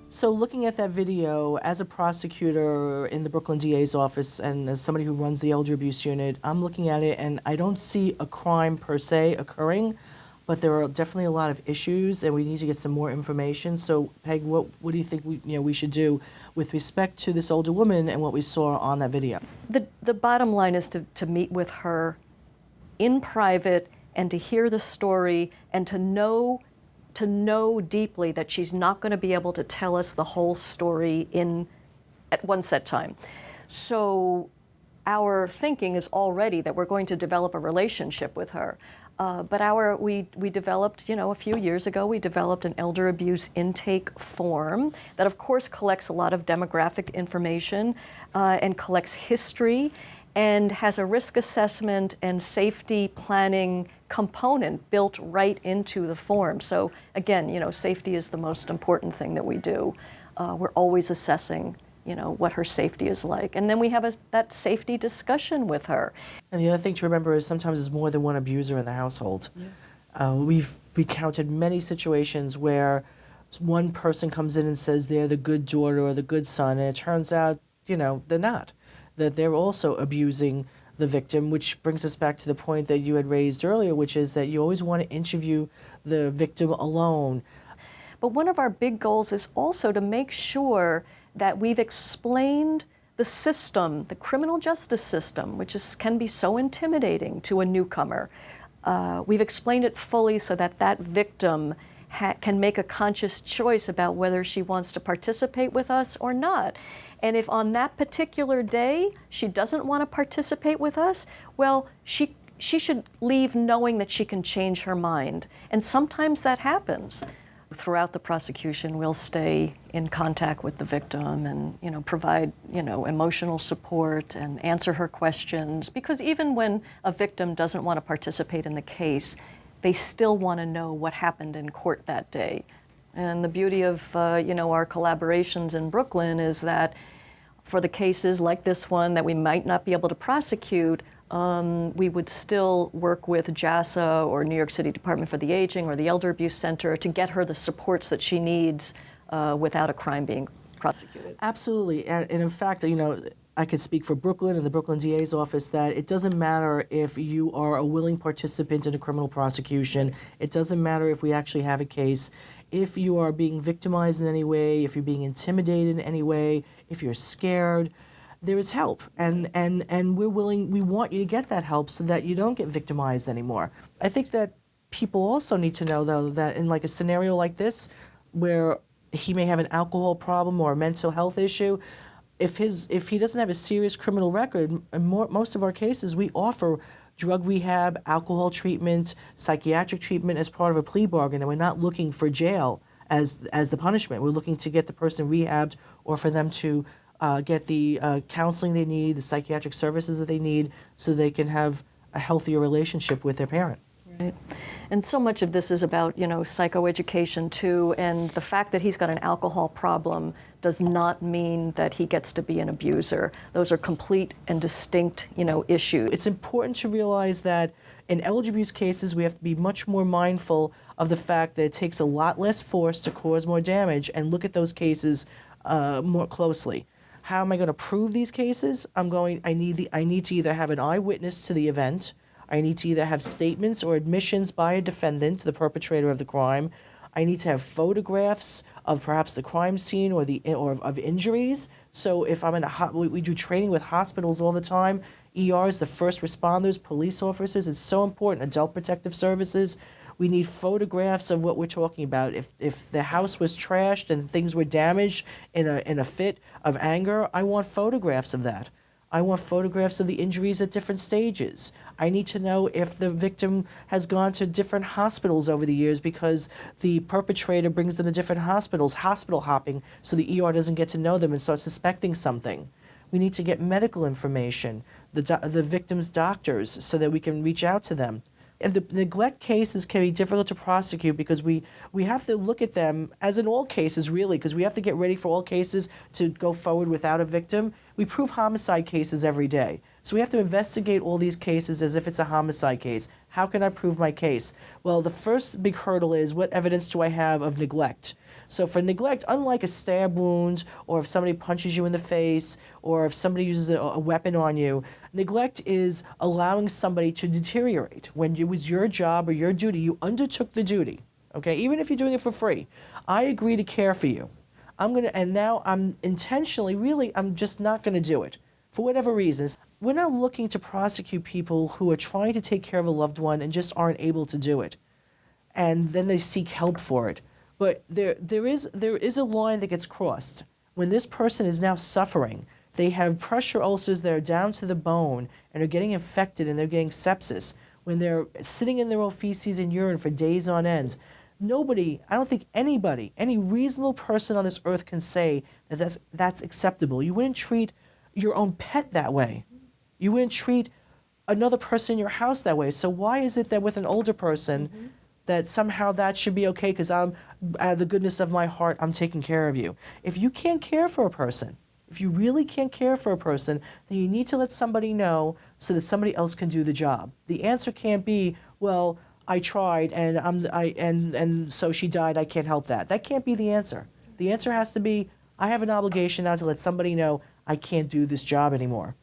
So looking at that video, as a prosecutor in the Brooklyn DA's office and as somebody who runs the elder abuse unit, I'm looking at it and I don't see a crime per se occurring, but there are definitely a lot of issues and we need to get some more information. So Peg, what do you think we should do with respect to this older woman and what we saw on that video? The bottom line is to meet with her in private and to hear the story and to know deeply that she's not going to be able to tell us the whole story at one set time. So our thinking is already that we're going to develop a relationship with her. But we developed, a few years ago, we developed an elder abuse intake form that of course collects a lot of demographic information and collects history and has a risk assessment and safety planning component built right into the form. So again, safety is the most important thing that we do. We're always assessing, what her safety is like. And then we have that safety discussion with her. And the other thing to remember is sometimes there's more than one abuser in the household. Yeah. We've recounted many situations where one person comes in and says they're the good daughter or the good son, and it turns out, they're not. That they're also abusing the victim, which brings us back to the point that you had raised earlier, which is that you always want to interview the victim alone. But one of our big goals is also to make sure that we've explained the system, the criminal justice system, which can be so intimidating to a newcomer. We've explained it fully so that that victim can make a conscious choice about whether she wants to participate with us or not. And if on that particular day she doesn't want to participate with us, well, she should leave knowing that she can change her mind. And sometimes that happens. Throughout the prosecution, we'll stay in contact with the victim and provide emotional support and answer her questions. Because even when a victim doesn't want to participate in the case, they still want to know what happened in court that day. And the beauty of our collaborations in Brooklyn is that for the cases like this one that we might not be able to prosecute, we would still work with JASA or New York City Department for the Aging or the Elder Abuse Center to get her the supports that she needs without a crime being prosecuted. Absolutely. And in fact, I could speak for Brooklyn and the Brooklyn DA's office that it doesn't matter if you are a willing participant in a criminal prosecution. It doesn't matter if we actually have a case. If you are being victimized in any way, if you're being intimidated in any way, if you're scared, there is help. And we want you to get that help so that you don't get victimized anymore. I think that people also need to know, though, that in like a scenario like this, where he may have an alcohol problem or a mental health issue, if he doesn't have a serious criminal record, in most of our cases, we offer drug rehab, alcohol treatment, psychiatric treatment as part of a plea bargain, and we're not looking for jail as the punishment. We're looking to get the person rehabbed or for them to get the counseling they need, the psychiatric services that they need, so they can have a healthier relationship with their parent. Right. And so much of this is about, psychoeducation too, and the fact that he's got an alcohol problem does not mean that he gets to be an abuser. Those are complete and distinct, issues. It's important to realize that in elder abuse cases, we have to be much more mindful of the fact that it takes a lot less force to cause more damage, and look at those cases more closely. How am I going to prove these cases? I need to either have an eyewitness to the event. I need to either have statements or admissions by a defendant, the perpetrator of the crime. I need to have photographs of perhaps the crime scene or of injuries. So if I'm we do training with hospitals all the time, ERs, the first responders, police officers. It's so important. Adult protective services. We need photographs of what we're talking about. If the house was trashed and things were damaged in a fit of anger, I want photographs of that. I want photographs of the injuries at different stages. I need to know if the victim has gone to different hospitals over the years because the perpetrator brings them to different hospitals, hospital hopping, so the ER doesn't get to know them and start suspecting something. We need to get medical information, the victim's doctors, so that we can reach out to them. And the neglect cases can be difficult to prosecute because we have to look at them, as in all cases really, because we have to get ready for all cases to go forward without a victim. We prove homicide cases every day. So we have to investigate all these cases as if it's a homicide case. How can I prove my case? Well, the first big hurdle is, what evidence do I have of neglect? So for neglect, unlike a stab wound, or if somebody punches you in the face, or if somebody uses a weapon on you, neglect is allowing somebody to deteriorate. When it was your job or your duty, you undertook the duty, okay? Even if you're doing it for free. I agree to care for you. And now I'm intentionally, really, I'm just not gonna do it. For whatever reasons. We're not looking to prosecute people who are trying to take care of a loved one and just aren't able to do it. And then they seek help for it. But there is a line that gets crossed. When this person is now suffering, they have pressure ulcers that are down to the bone and are getting infected and they're getting sepsis. When they're sitting in their own feces and urine for days on end, nobody, I don't think anybody, any reasonable person on this earth can say that that's acceptable. You wouldn't treat your own pet that way. You wouldn't treat another person in your house that way. So why is it that with an older person that somehow that should be okay because I'm, out of the goodness of my heart, I'm taking care of you? If you can't care for a person, if you really can't care for a person, then you need to let somebody know so that somebody else can do the job. The answer can't be, well, I tried and so she died, I can't help that. That can't be the answer. The answer has to be, I have an obligation now to let somebody know I can't do this job anymore.